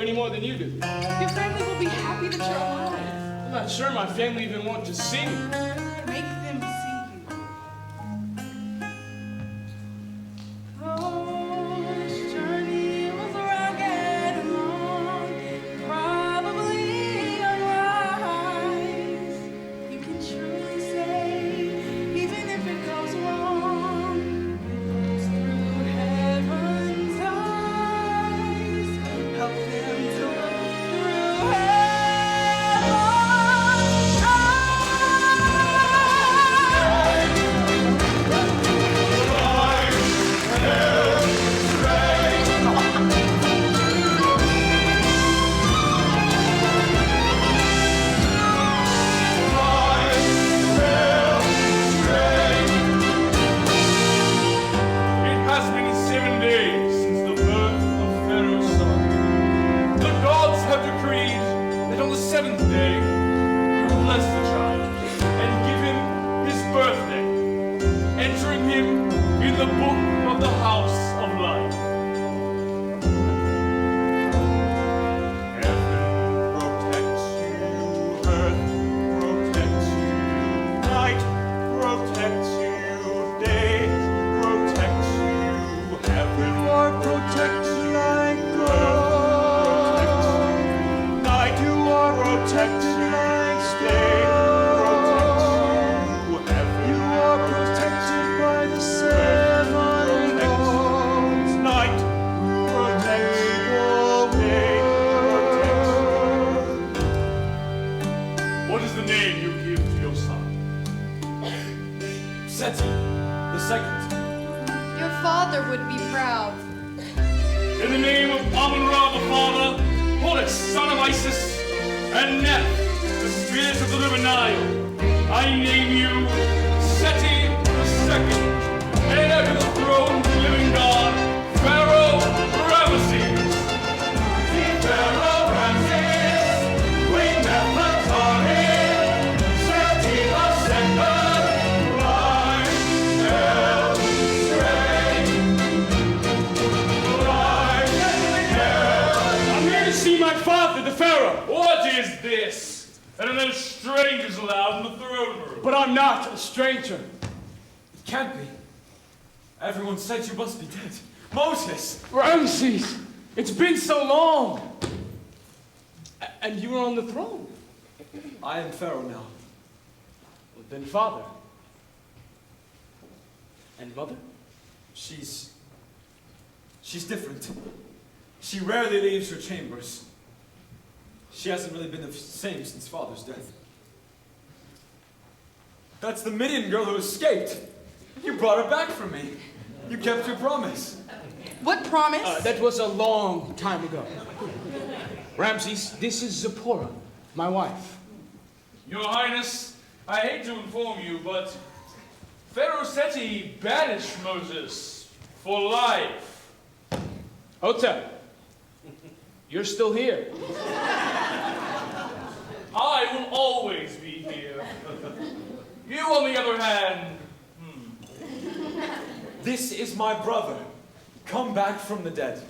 any more than you do. Your family will be happy that you're alive. I'm not sure my family even want to see me. Make them see you. Oh, this journey was rugged and long, probably unwise. You can truly say, even if it goes wrong, it goes through heaven's eyes. Help them to look through heaven's It has been 7 days since the birth of Pharaoh's son. The gods have decreed that on the 7th day we will bless the child and give him his birthday, entering him in the book of the house of life. Heaven protects you, earth protects you, night protects you, day protects you, heaven protects you like gold. Night you are protected like day protects you, heaven you are protected by the seven goals. Night protects you, day protects you. What is the name you give to your son? Seti, the second. Your father would be proud. In the name of Amun-Ra the Father, Horus, son of Isis, and Neth, the spirit of the river Nile, I name you Seti the Second, heir to the throne of the living God, Pharaoh Ramesses. Pharaoh Ramesses, Queen Nefertari, Seti the Second, rise, hell, straight. I'm here to see my father, the Pharaoh. What is this? And then strangers allowed in the throne room. But I'm not a stranger. It can't be. Everyone said you must be dead. Moses! Ramses, it's been so long. And you were on the throne. I am Pharaoh now. Well, then father. And mother? She's different. She rarely leaves her chambers. She hasn't really been the same since father's death. That's the Midian girl who escaped. You brought her back for me. You kept your promise. What promise? That was a long time ago. Ramses, this is Zipporah, my wife. Your Highness, I hate to inform you, but Pharaoh Seti banished Moses for life. Hotep, you're still here. I will always be here. You, on the other hand, This is my brother, come back from the dead.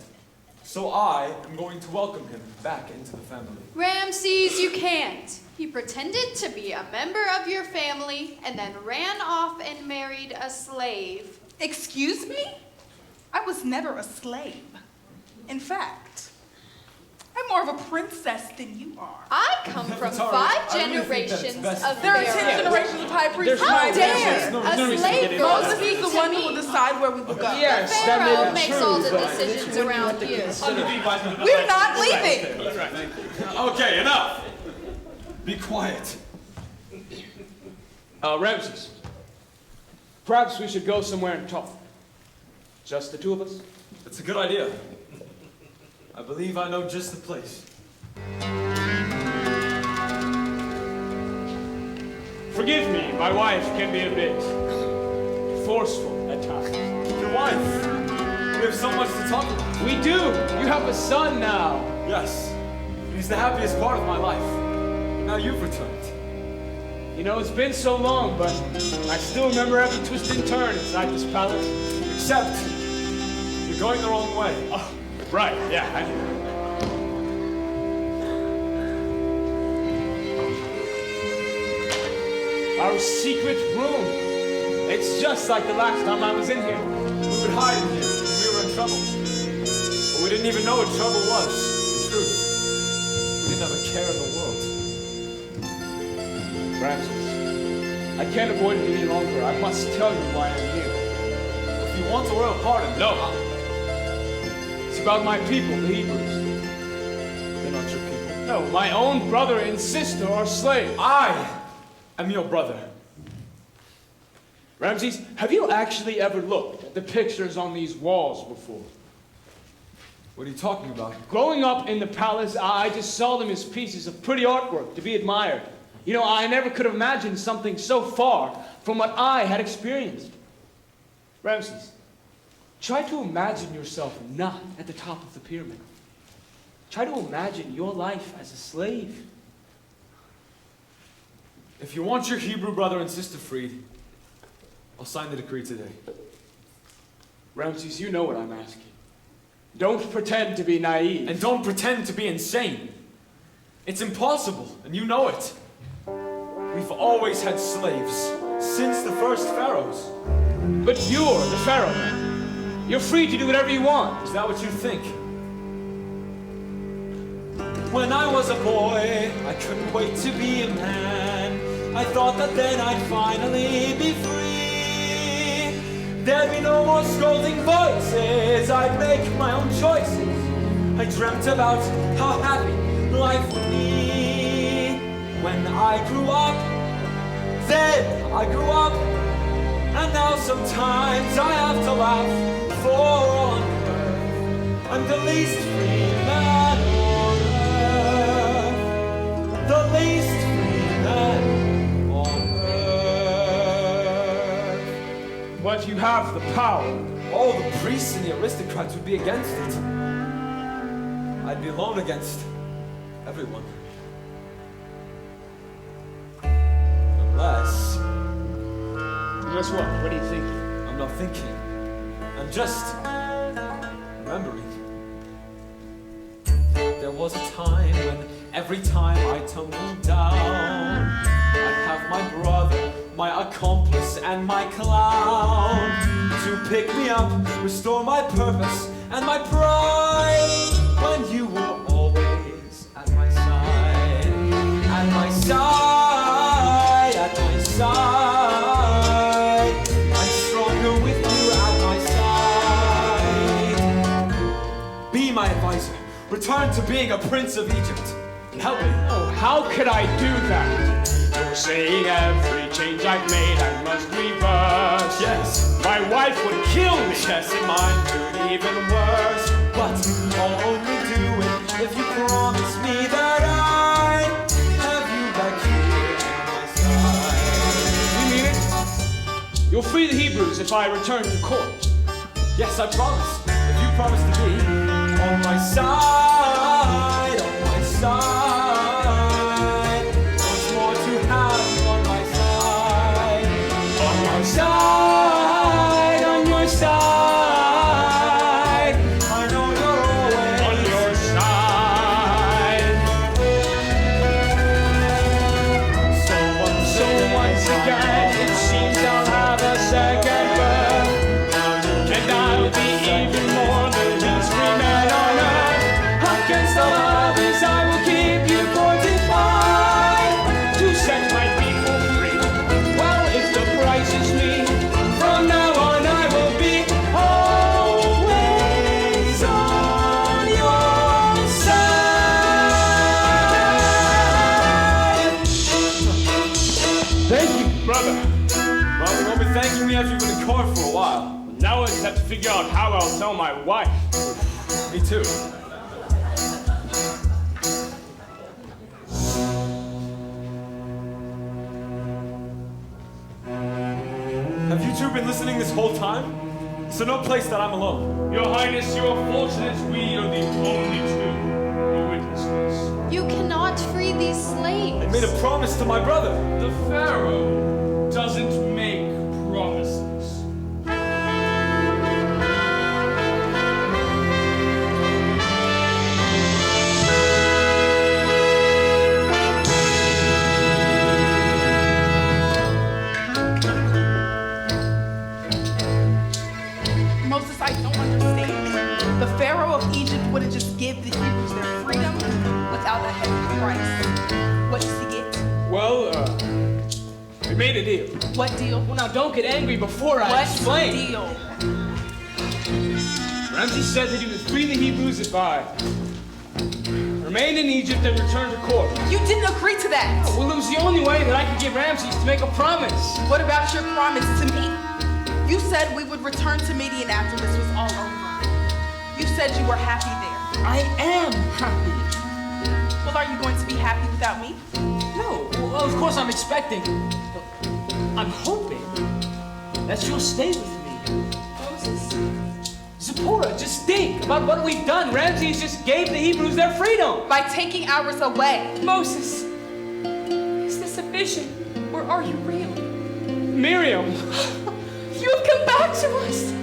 So I am going to welcome him back into the family. Ramses, you can't. He pretended to be a member of your family and then ran off and married a slave. Excuse me? I was never a slave. In fact, I'm more of a princess than you are. I come from Sorry, 5 I really think that's generations best of for There are you. 10 Pharaoh. generations of high priests. There's How no- dare! there's no A reason to slave get into girl Moses speak is the to one me. who will decide where we will go. Yes, that may Pharaoh be makes true, all the but decisions wouldn't you around have to you. consider- We're not leaving. Okay, enough! Be quiet. Ramses, perhaps we should go somewhere and talk. Just the two of us? That's a good idea. I believe I know just the place. Forgive me, my wife can be a bit forceful at times. Your wife. We have so much to talk about. We do! You have a son now. Yes. He's the happiest part of my life. Now you've returned. You know, it's been so long, but I still remember every twist and turn inside this palace. Except, you're going the wrong way. Oh, right, yeah. our secret room. It's just like the last time I was in here. We would hide in here when we were in trouble. But we didn't even know what trouble was. The truth. We didn't have a care in the world. Ramses, I can't avoid it any longer. I must tell you why I'm here. If you want a royal pardon, No. It's about my people, the Hebrews. they're not your people. No, my own brother and sister are slaves. I am your brother. Ramses, have you actually ever looked at the pictures on these walls before? What are you talking about? Growing up in the palace, I just saw them as pieces of pretty artwork to be admired. You know, I never could have imagined something so far from what I had experienced. Ramses, try to imagine yourself not at the top of the pyramid. Try to imagine your life as a slave. If you want your Hebrew brother and sister freed, I'll sign the decree today. Ramses, you know what I'm asking. Don't pretend to be naive. And don't pretend to be insane. It's impossible, and you know it. We've always had slaves, since the first pharaohs. But you're the pharaoh. You're free to do whatever you want. Is that what you think? When I was a boy, I couldn't wait to be a man. I thought that then I'd finally be free. There'd be no more scolding voices. I'd make my own choices. I dreamt about how happy life would be. When I grew up, then I grew up. And now sometimes I have to laugh. For on earth, I'm the least free man on earth. The least free man on earth. But you have the power. All the priests and the aristocrats would be against it. I'd be alone against everyone. Unless... Unless what? What are you thinking? I'm not thinking. I'm just remembering. There was a time when every time I tumbled down, I'd have my brother, my accomplice, and my clown to pick me up, restore my purpose and my pride. When you were always at my side, at my side, at my side. I'm stronger with you at my side. Be my advisor. Return to being a prince of Egypt. And help me. Oh, how could I do that? You're saying every change I've made I must reverse. Yes. My wife would kill me. Yes, and mine could even worse. But I'll only do it if you promise me that I have you back here at my side. You mean it? You'll free the Hebrews if I return to court. Yes, I promise. If you promise to be on my side, on my side. What's more to have on my side? On my side, on your side. I know you're always On your side. So once again, it seems I'll have a second birth. And I'll be even more the least free man on earth. Against all others, I will keep you fortified to set my people free. Well, if the price is me, from now on I will be always on your side. Thank you, brother. Well, you won't be thanking me after you've been in court for a while. Now I just have to figure out how I'll tell my wife. Me too. Have you two been listening this whole time? So no place that I'm alone. Your Highness, you are fortunate we are the only two who witness this. You cannot free these slaves. I made a promise to my brother. The Pharaoh doesn't make promises. price. What does he get? Well, we made a deal. What deal? Well, now don't get angry before I What explain. deal? Ramses said that he would free the Hebrews if I remained in Egypt and returned to court. You didn't agree to that. Well, it was the only way that I could get Ramses to make a promise. What about your promise to me? You said we would return to Midian after this was all over. You said you were happy there. I am happy. Well, are you going to be happy without me? No, well, of course I'm expecting. I'm hoping that you'll stay with me. Moses? Zipporah, just think about what we've done. Ramses just gave the Hebrews their freedom. By taking ours away. Moses, is this a vision or are you real? Miriam. You have come back to us.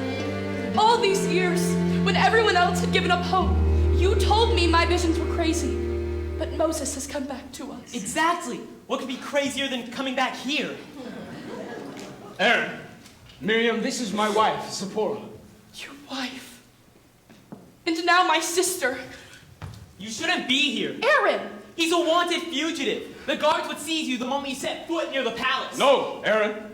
All these years, when everyone else had given up hope, you told me my visions were crazy. But Moses has come back to us. Exactly. What could be crazier than coming back here? Aaron, Miriam, this is my wife, Zipporah. Your wife. And now my sister. You shouldn't be here. Aaron! He's a wanted fugitive. The guards would seize you the moment you set foot near the palace. No, Aaron.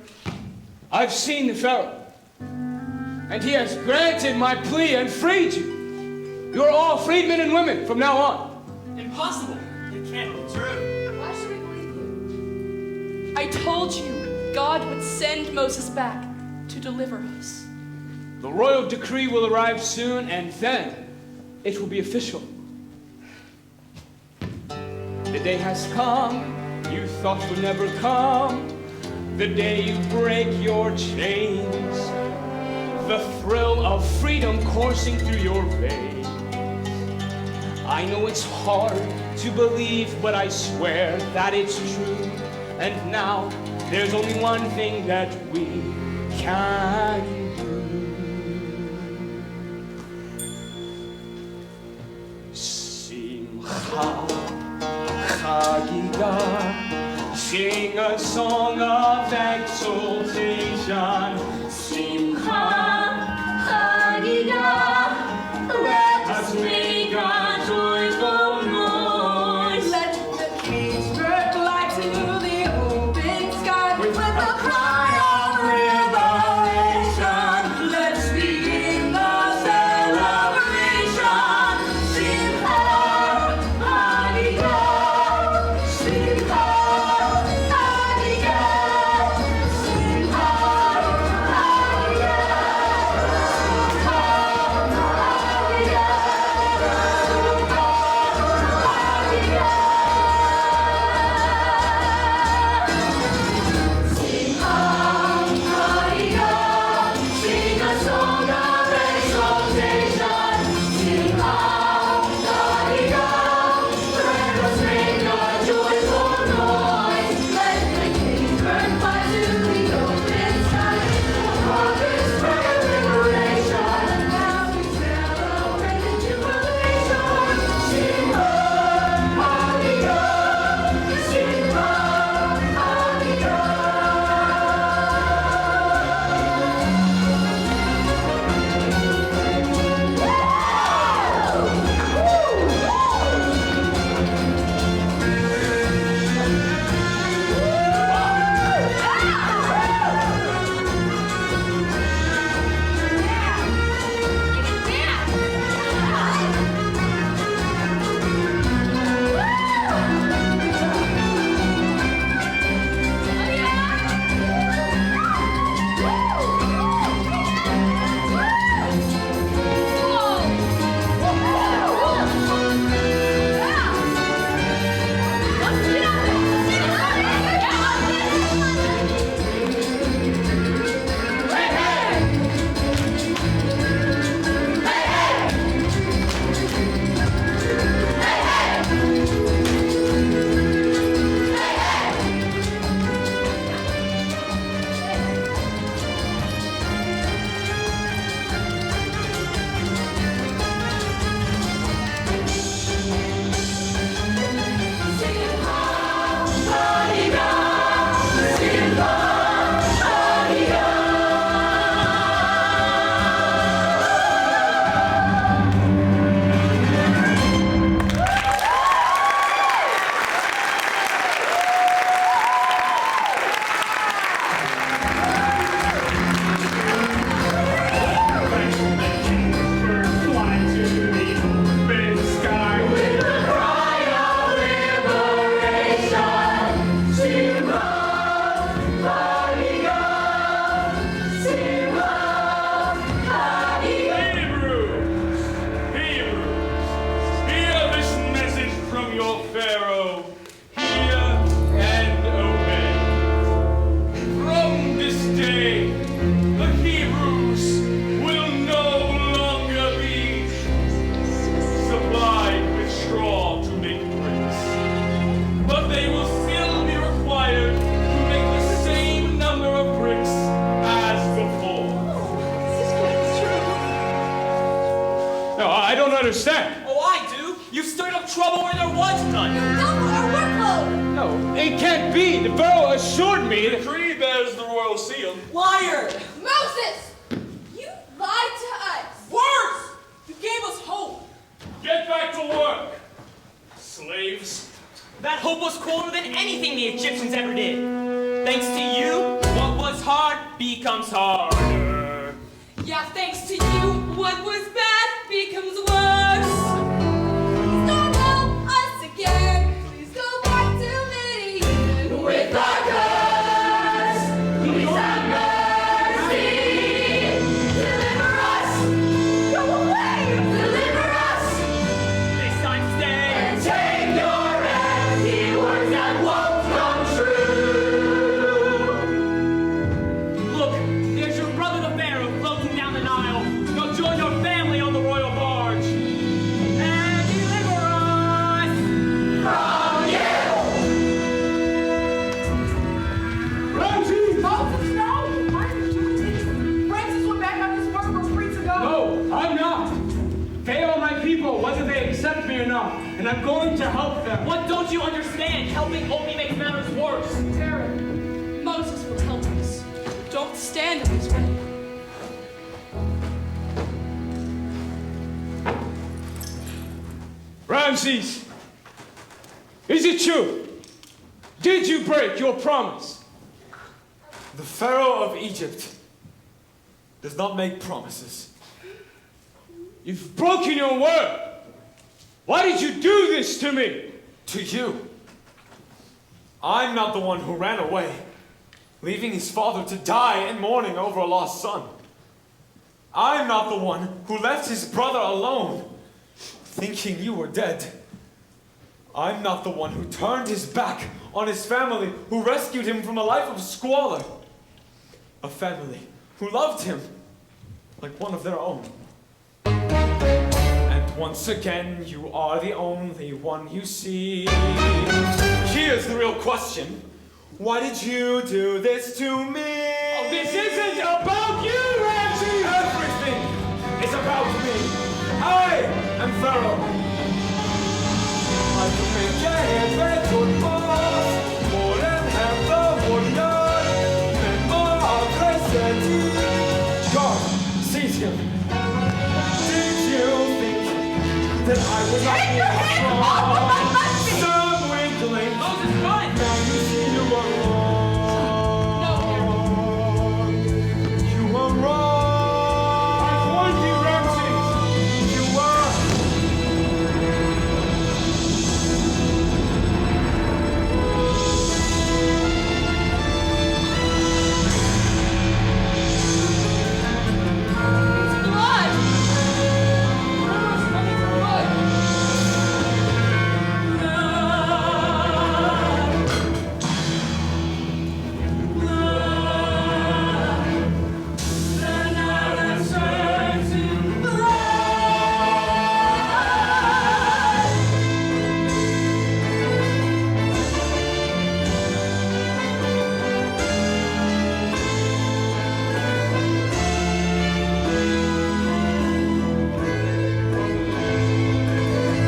I've seen the Pharaoh. And he has granted my plea and freed you. You're all freedmen and women from now on. Impossible. It can't be true. Why should we believe you? I told you God would send Moses back to deliver us. The royal decree will arrive soon, and then it will be official. The day has come you thought would never come. The day you break your chains. The thrill of freedom coursing through your veins. I know it's hard to believe, but I swear that it's true. And now there's only one thing that we can do. Simcha Chagiga, sing a song of exultation. Simcha Chagiga, let us make a joyful noise. Let the cage bird fly to the open sky with a cry of liberation. Let's begin the celebration. Simcha Chagiga, Simcha Chagiga, Simcha Chagiga, Simcha understand. Oh, I do. You stirred up trouble where there was none. Double our workload. No, it can't be. The Pharaoh assured me that... Decree bears the royal seal. Liar! Moses, you lied to us. Worse! You gave us hope. Get back to work, slaves. That hope was colder than anything the Egyptians ever did. Thanks to you, what was hard becomes harder. Yeah, thanks to you, what was bad becomes worse. Please don't help us again. Please go back to Midian with our curse. Please have mercy. Deliver us. Go away. Deliver us. This time stay. And take your empty words that won't come true. Look, there's your brother the Pharaoh floating down the Nile. Go join your family on the royal barge. And deliver us From you. Ramses! Moses, no! Why are you doing this? Francis went back on his work for free to go. No, I'm not. They are my people, whether they accept me or not, and I'm going to help them. What don't you understand? Helping only makes matters worse. Aaron, Moses will help us. Don't stand in his way. Ramses, is it true? Did you break your promise? The Pharaoh of Egypt does not make promises. You've broken your word. Why did you do this to me? To you. I'm not the one who ran away, leaving his father to die in mourning over a lost son. I'm not the one who left his brother alone, thinking you were dead. I'm not the one who turned his back on his family, who rescued him from a life of squalor. A family who loved him like one of their own. And once again, you are the only one you see. Here's the real question. Why did you do this to me? Oh, this isn't about you, Ramses! Everything is about me. I am Pharaoh. I can make a head good boss, more than half the warrior, and more aggressive. God, seize him. Did you think that I was Take your hand off of my husband! some weakling? Moses, run! Now you see you are wrong. You are wrong. I warned you, Ramses! You are. Blood! Pharaoh's running for blood.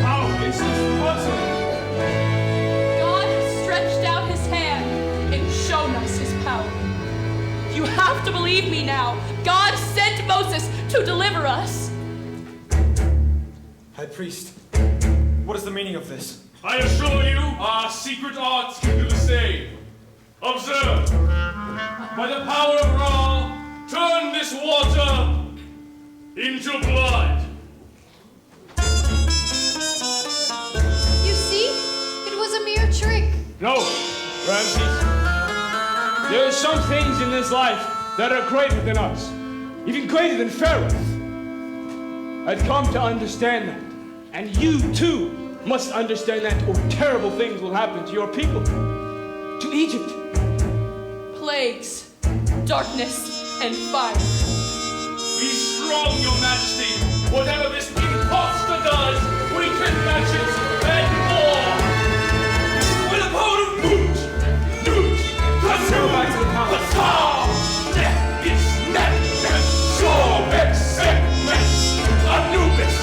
How is this possible? God has stretched out his hand and shown us his power. You have to believe me now. God sent Moses to deliver us. High priest, what is the meaning of this? I assure you, our secret arts can do the same. Observe. By the power of Ra, turn this water into blood. You see? It was a mere trick. No, Ramses. There are some things in this life that are greater than us, even greater than Pharaoh. I've come to understand that, and you too must understand that, or terrible things will happen to your people, to Egypt. Plagues, darkness, and fire. Be strong, your majesty. Whatever this impostor does, we can match it and more. With a pound of Nut. Let's go back to the palace. Anubis,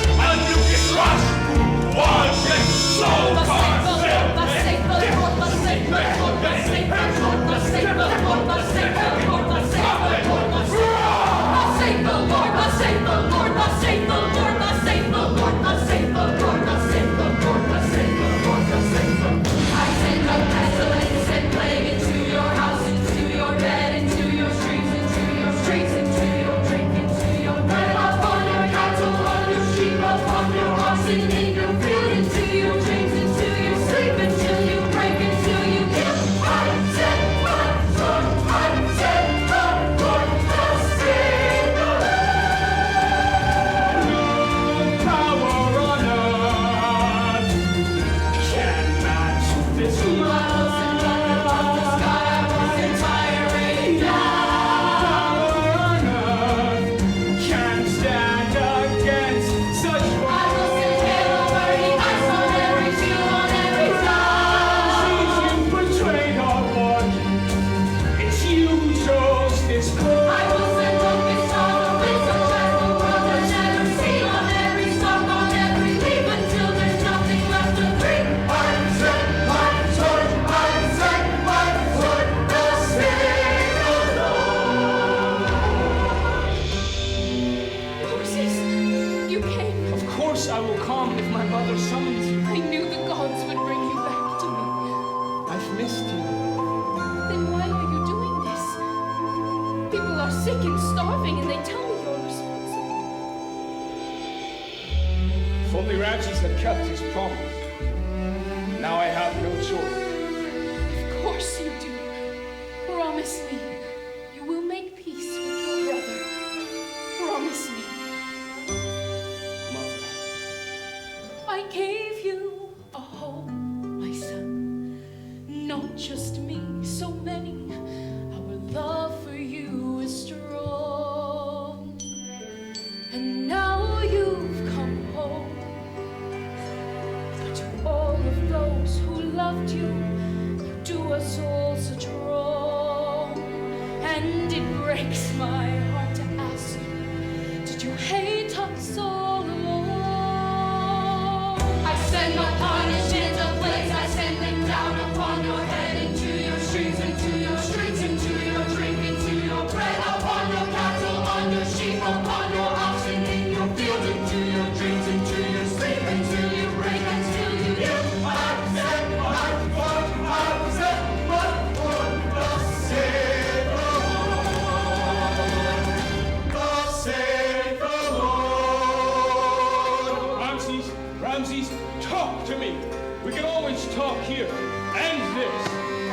sick and starving, and they tell me you're responsible. If only Ramses had kept his promise. Now I have no choice. Of course you do. Promise me you will make peace with your brother. Promise me. Mother, I gave you a home, my son. Not just me, so many. Our love for you is strong. And now you've come home. But to all of those who loved you, you do us all such wrong. And it breaks my heart to ask you, did you hate us all along? I send my punishment of plagues, I send them down upon your head, into your streams, into your streets, into your drink, into your bread, upon your cattle, on your sheep, upon your oxen, in your field, into your dreams, into your sleep, until you break, until you I send my one, I send my one, thus saith the Lord, thus saith the Lord. Ramses, talk to me. We can always talk here. End this.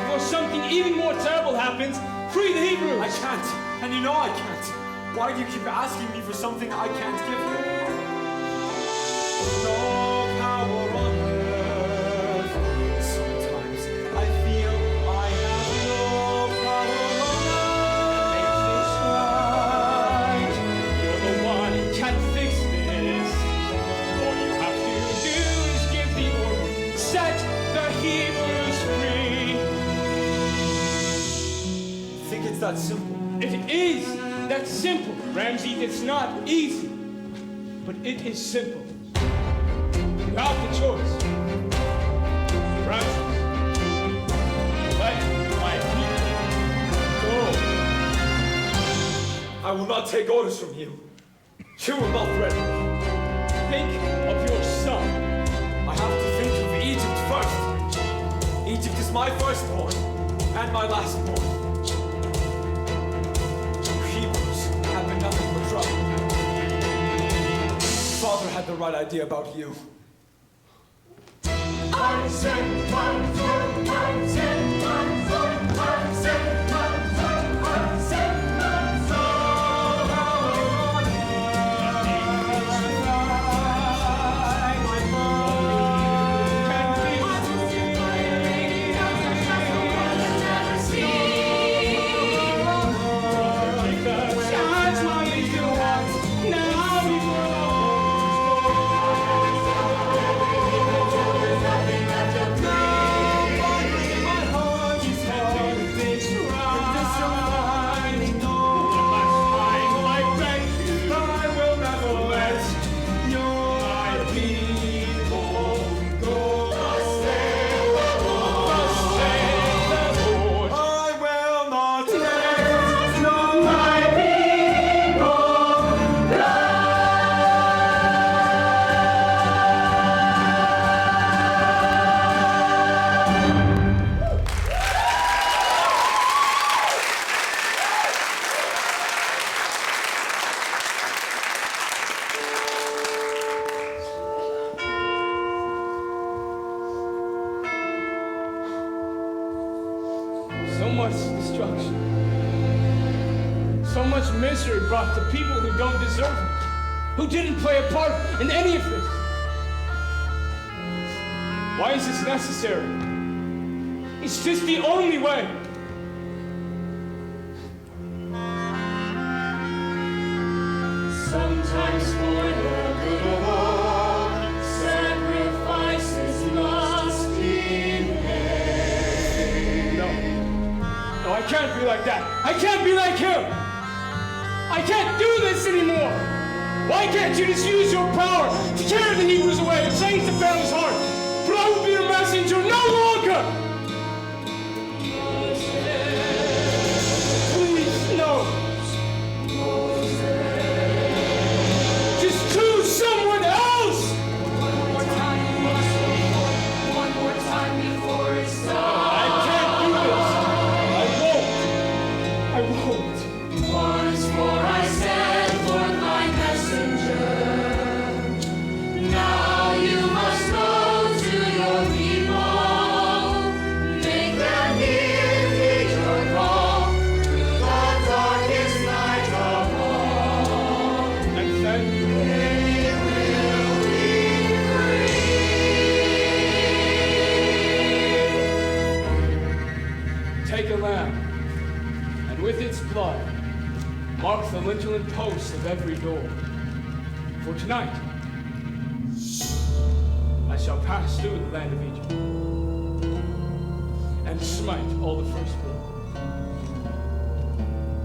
Before something even more terrible happens, free the Hebrews. I can't, and you know I can't. Why do you keep asking me for something I can't give you? No power on earth. Sometimes I feel I have no power on earth. You're the one who can fix this. All you have to do is give the order. Set the Hebrews free. Think it's that simple? It is that simple, Ramses. It's not easy, but it is simple. You have the choice. Ramses, let my people go. I will not take orders from you. You will not threaten me. Think of your son. I have to think of Egypt first. Egypt is my firstborn and my lastborn. You Hebrews have been nothing but trouble. Father had the right idea about you. I send my son, I send my son, I send my son, I send my So much destruction. So much misery brought to people who don't deserve it, who didn't play a part in any of this. Why is this necessary? It's just the only way. Sometimes for the good of all, sacrifices must be made. No, I can't be like that. I can't be like him. I can't do this anymore. Why can't you just use your power to carry the Hebrews away and change the Pharaoh's heart? But I will be your messenger no longer. Please, no. Just choose someone else. One more time before it's done. I can't do this. I won't. Once take a lamb, and with its blood, mark the lintel and posts of every door. For tonight, I shall pass through the land of Egypt, and smite all the firstborn.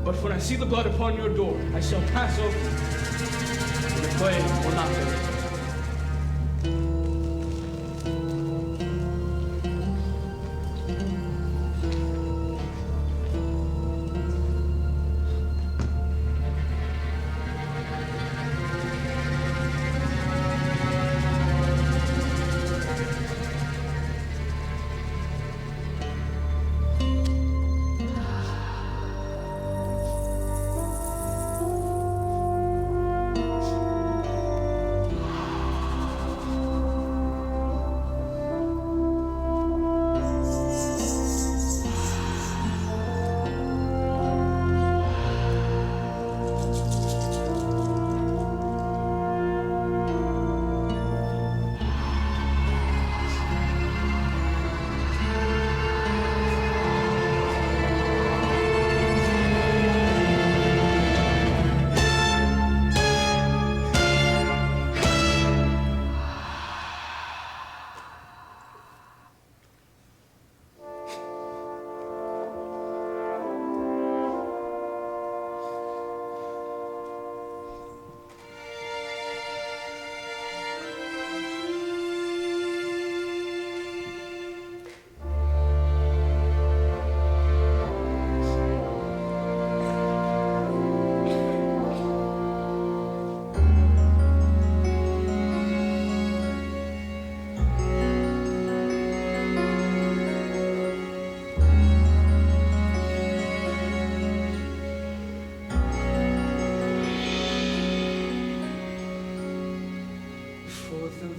But when I see the blood upon your door, I shall pass over, and the plague will not visit.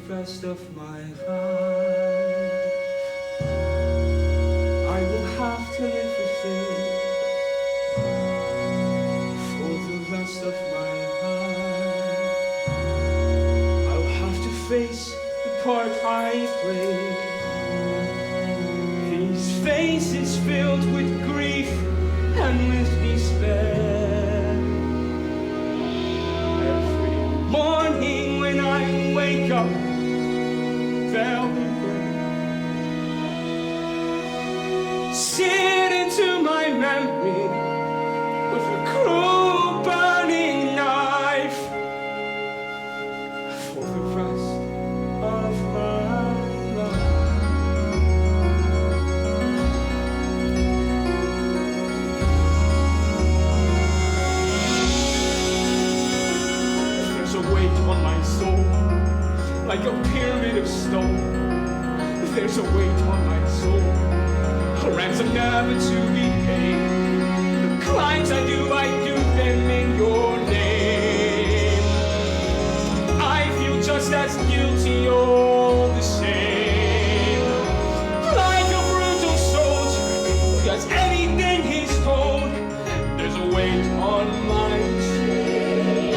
Rest of my life, I will have to live with it. For the rest of my life, I will have to face the part I play. These faces filled with grief and with despair. Every morning when I wake up, they'll be there. Seared into my memory with a cruel burning knife for the rest of my life. There's a weight on my soul, like a pyramid of stone. There's a weight on my soul, a ransom never to be paid. The crimes I do them in your name. I feel just as guilty all the same. Like a brutal soldier who does anything he's told. There's a weight on my soul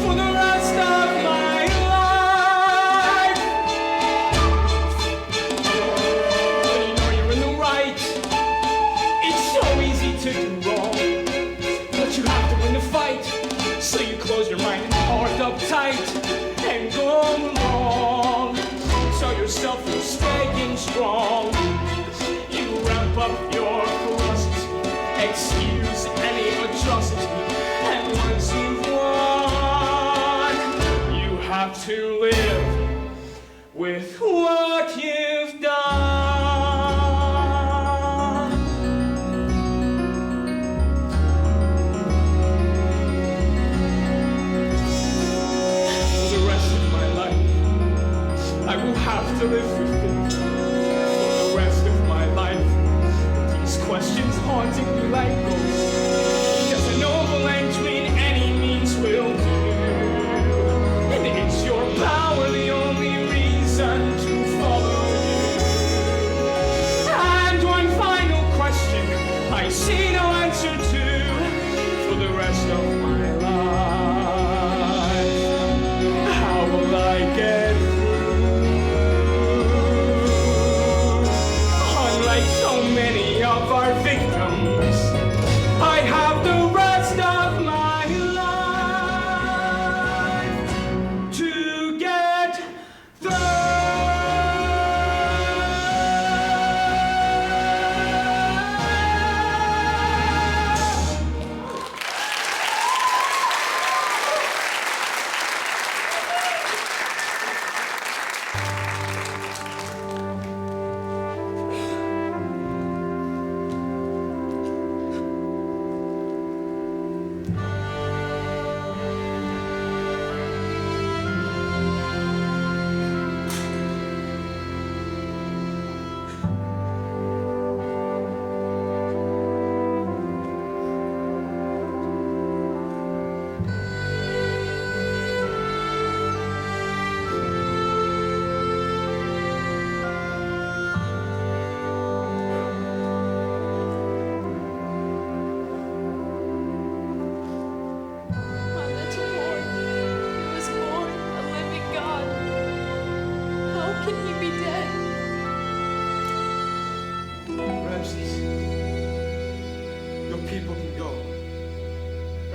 for the rest of my to do wrong.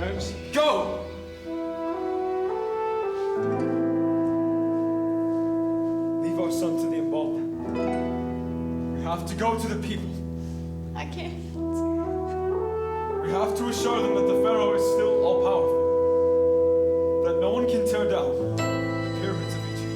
Ramsey. Go! Leave our son to the embalmer. We have to go to the people. I can't. We have to assure them that the Pharaoh is still all-powerful, that no one can tear down the pyramids of Egypt.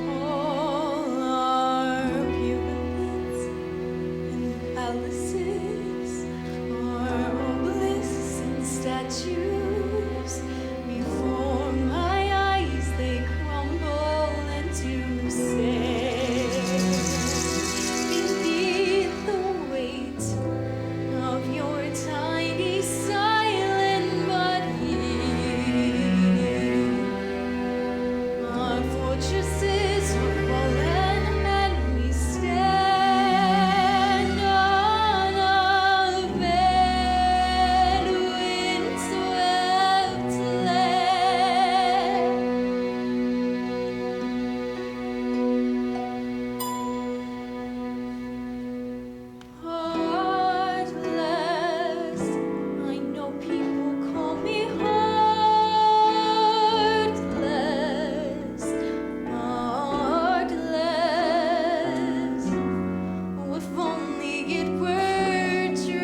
All our pyramids and palaces, our obelisks and statues, before my eyes they crumble into sand. Beneath the weight of your tiny silent body, our fortresses are fallen and we stand on a wind-swept land. Heartless, I know people call me heartless, heartless. Oh, if only it were true,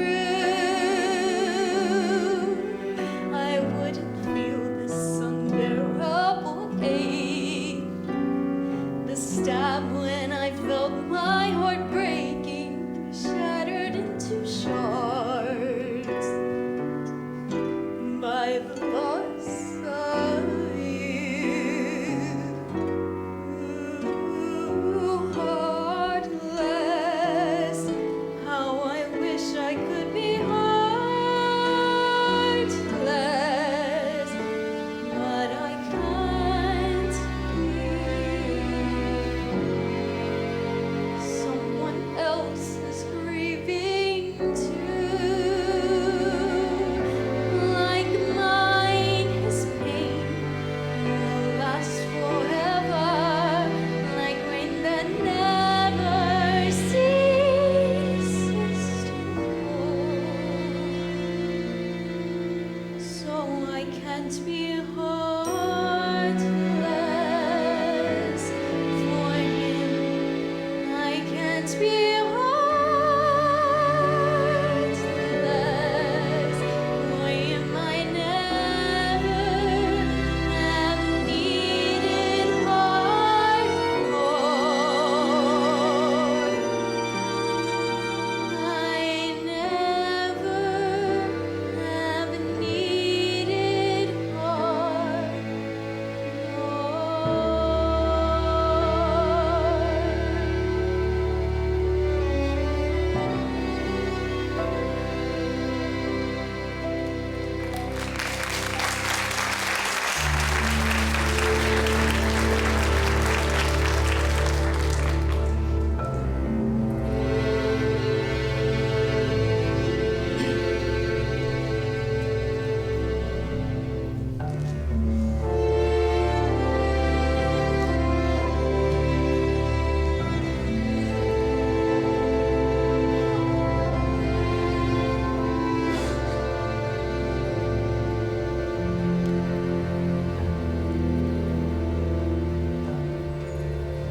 I wouldn't feel this unbearable pain. The stab when I felt my heart breaking, shattered into shards by the loss of you. Heartless, how I wish I could be heartless, but I can't be. Someone else is grieving too, like mine. His pain will last forever, like rain that never ceases to fall. So I can't be heartless for him. I can't be heartless for him. I never have needed heart more. I never have needed heart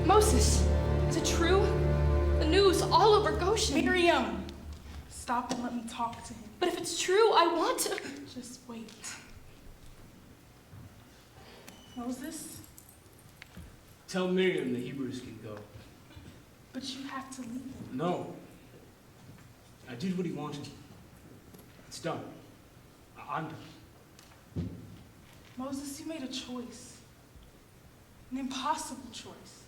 Moses, is it true? The news all over Goshen. Miriam, stop and let me talk to him. But if it's true, I want to. Just wait. Moses, Tell Miriam the Hebrews can go. but you have to leave him. No. I did what he wanted. It's done. I'm done. Moses, you made a choice. An impossible choice.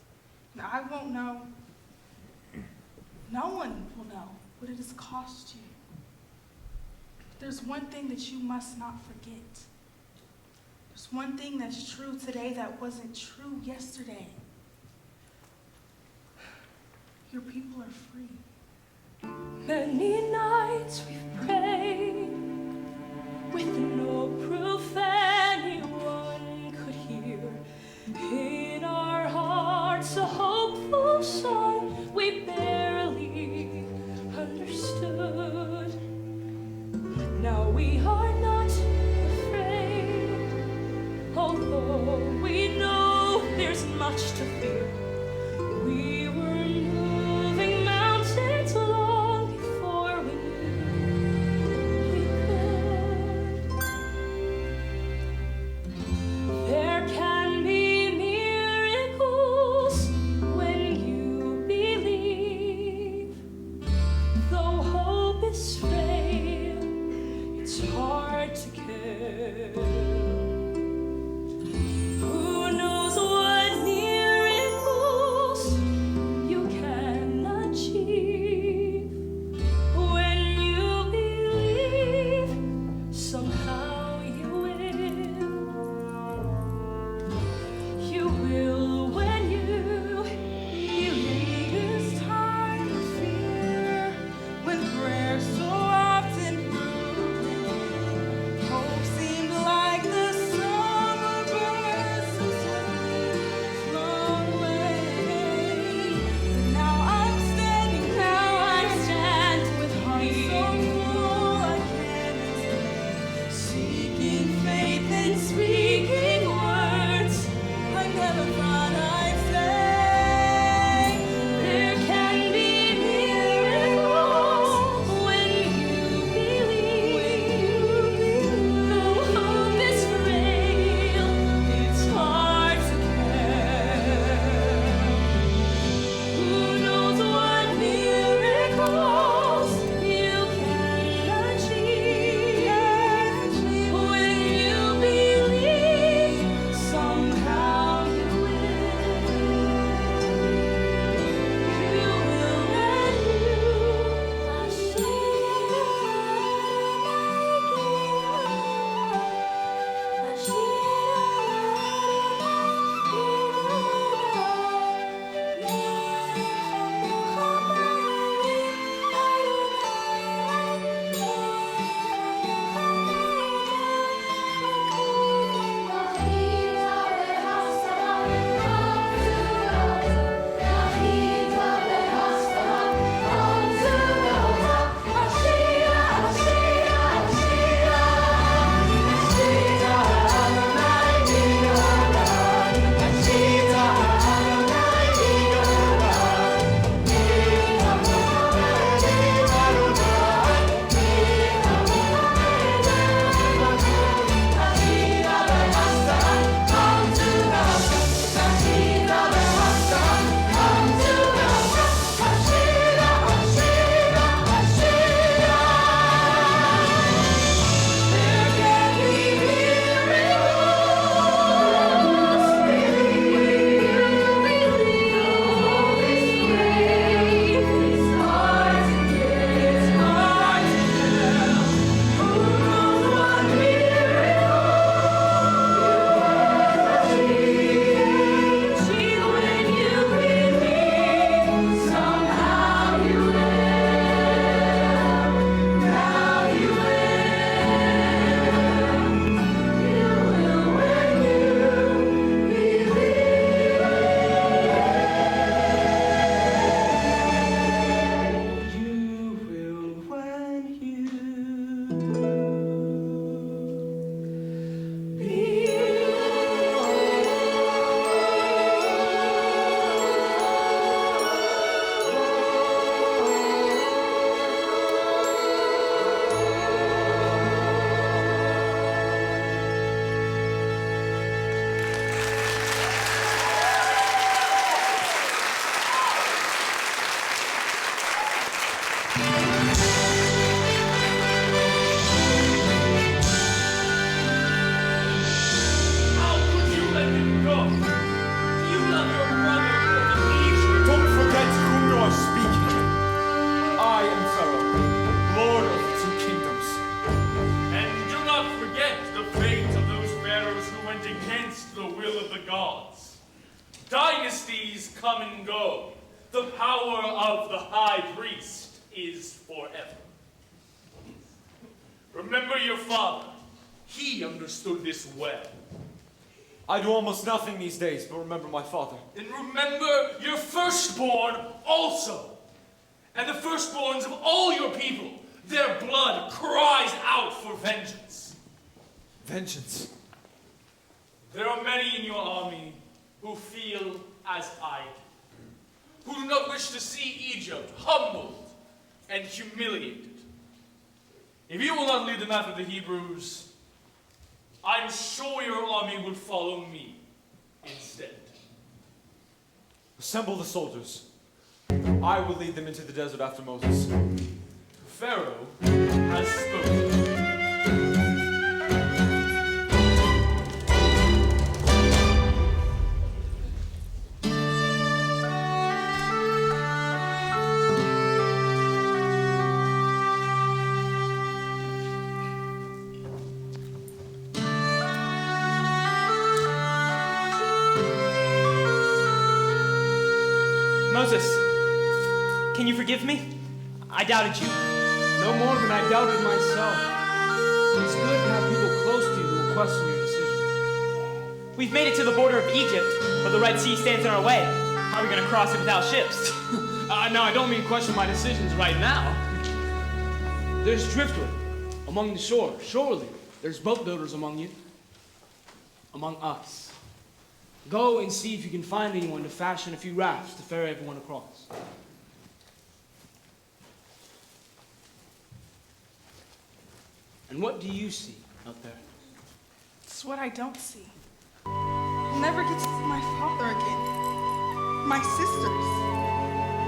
Now, I won't know. No one will know what it has cost you. There's one thing that you must not forget. There's one thing that's true today that wasn't true yesterday. Your people are free. Many nights we've prayed with no proof anyone could hear. In our hearts a hopeful song we barely understood. Now we are not afraid, although we know there's much to fear. We were moving mountains long before we knew we could. There can be miracles when you believe. Though hope is frail, it's hard to care. Who knows what miracles you can achieve when you believe? Somehow you will. You will when you believe. This time of fear, when prayer so often proved, hope seemed like the song of birds who flown away. But now I'm standing with heart so full I can't explain, seeking faith and speaking words I never thought I'd say. There can be miracles when you believe. Though hope is frail, it's hard to care. Who knows what miracles you can achieve when you believe? Somehow you will. You will when against the will of the gods. Dynasties come and go, the power of the high priest is forever. Remember your father. He understood this well. I do almost nothing these days but remember my father. And remember your firstborn also. And the firstborns of all your people, their blood cries out for vengeance. Vengeance. There are many in your army who feel as I do, who do not wish to see Egypt humbled and humiliated. If you will not lead them after the Hebrews, I'm sure your army will follow me instead. Assemble the soldiers. I will lead them into the desert after Moses. Pharaoh has spoken. Moses, can you forgive me? I doubted you. No more than I doubted myself. It's good to have people close to you who question your decisions. We've made it to the border of Egypt, but the Red Sea stands in our way. How are we going to cross it without ships? No, I don't mean question my decisions right now. There's driftwood among the shore. Surely there's boat builders among you. Among us. Go and see if you can find anyone to fashion a few rafts to ferry everyone across. And what do you see out there? It's what I don't see. I'll never get to see my father again. My sisters.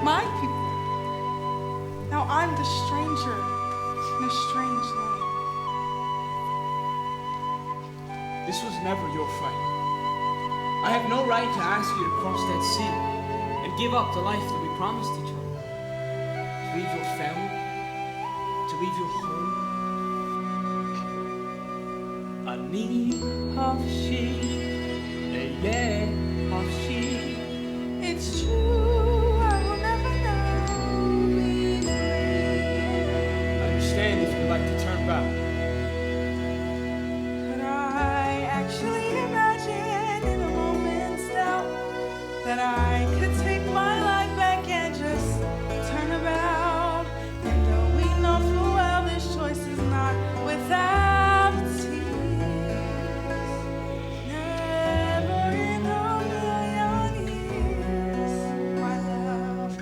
My people. Now I'm the stranger in a strange land. This was never your fight. I have no right to ask you to cross that sea and give up the life that we promised each other. To leave your family, to leave your home. Ani hafshi, hafshi. It's true, I will never know. I understand if you'd like to turn back. Could I actually imagine in a moment's doubt that I could take my life back and just turn about? And though we know full well this choice is not without tears, never in a million years, my love,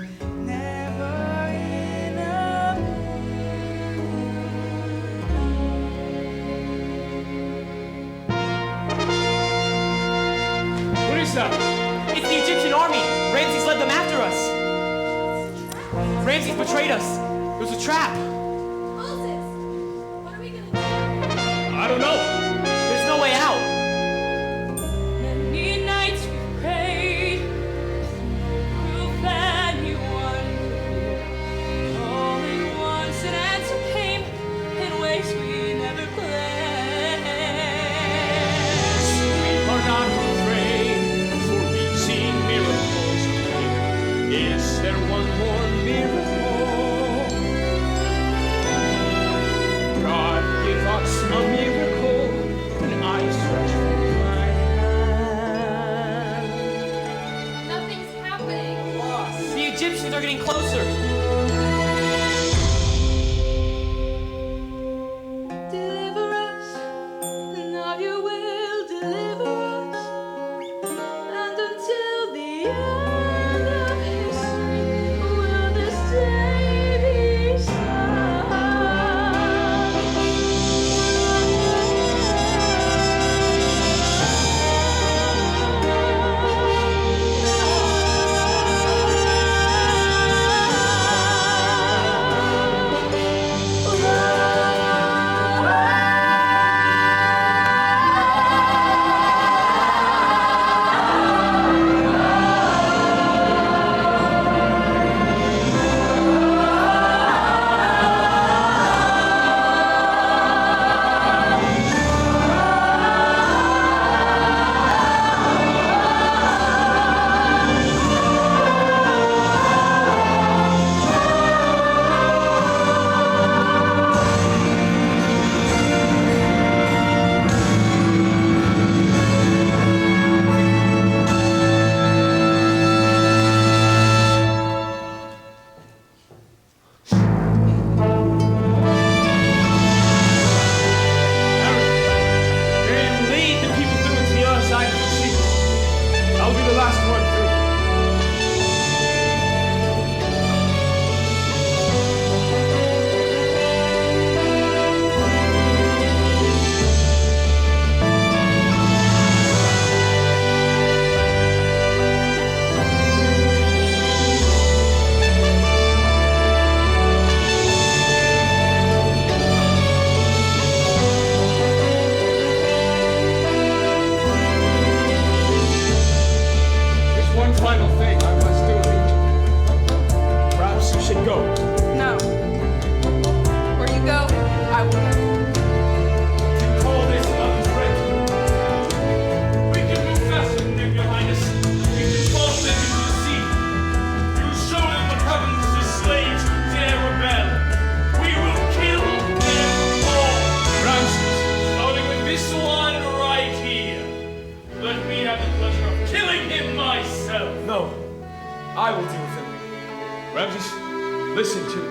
never in a What is that? It's the Egyptian army. Ramses led them after us. Ramses betrayed us. It was a trap. Moses, what are we gonna do? I don't know. There's no way out. Many nights we've prayed, proof that you won. All at once an answer came in ways we never planned. We are not afraid, for we've seen miracles today. Is there one more miracle? God give us a miracle when I stretch forth my hand. Nothing's happening. The Egyptians are getting closer. Deliver us, and of your will deliver us, and until the end of history will this day be sung. I will deal with him. Ramses, listen to me.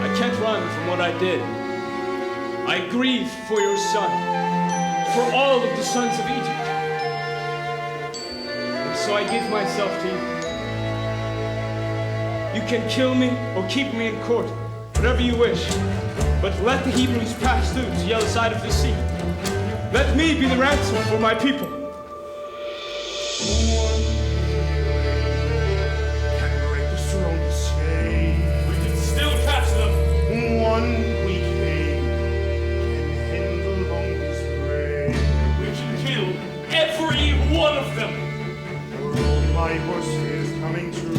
I can't run from what I did. I grieve for your son, for all of the sons of Egypt. And so I give myself to you. You can kill me or keep me in court, whatever you wish. But let the Hebrews pass through to the other side of the sea. Let me be the ransom for my people. One weak hand can handle long this rain. We can kill every one of them. For all my horses coming true.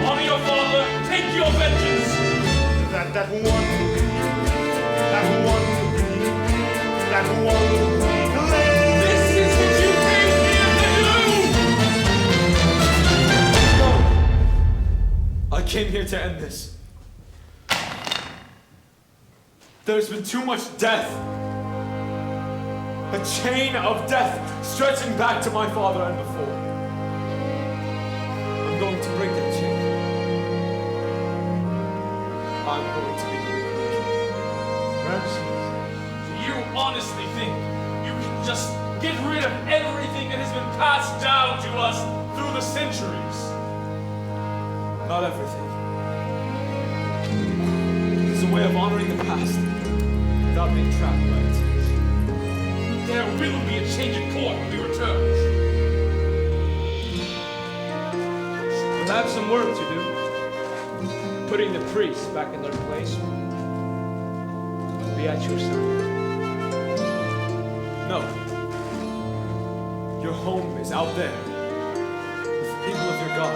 Honor your father, take your vengeance. That one weak land. This is what you came here to do. I came here to end this. There's been too much death. A chain of death stretching back to my father and before. I'm going to break that chain. I'm going to be the Ramses, do you honestly think you can just get rid of everything that has been passed down to us through the centuries? Not everything. There's a way of honoring the past without being trapped by it. There will be a change in court when we return. We'll have some work to do. Putting the priests back in their place. I'll be at your side. No. Your home is out there with the people of your God.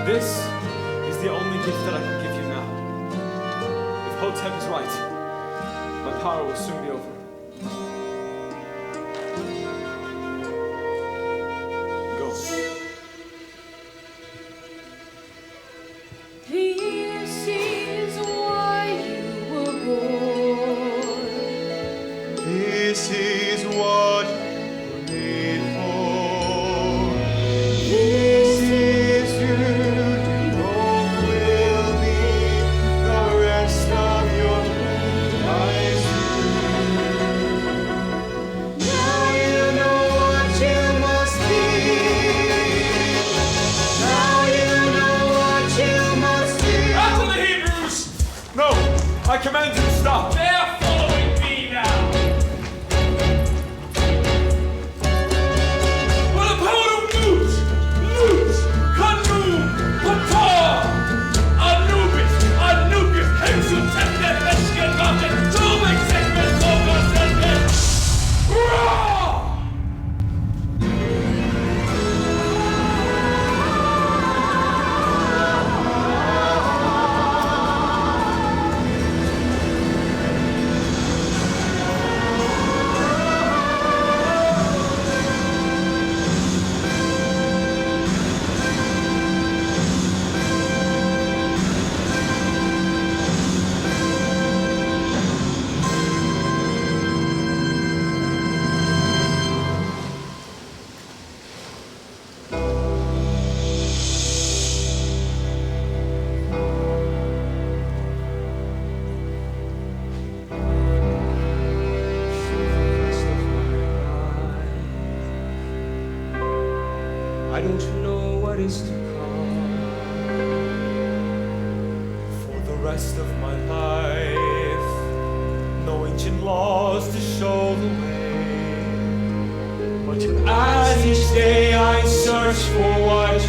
This is the only gift that I can give you now. If Hotep is right, my power will soon be over. Go. This is why you were born. This is what you were made for. This is you. Hope will be the rest of your life. Now you know what you must be. Now you know what you must do. After the Hebrews! No! I command you to stop! They're following me now! What about Nut? Kanum, Pata, Anubis, Hexu, Tefnet, Eshken, Rocket, Tobik, Sekmet, Soka, Sekmet! Hurrah! I don't know what is to come. For the rest of my life, no ancient laws to show the way. But as each day I search for what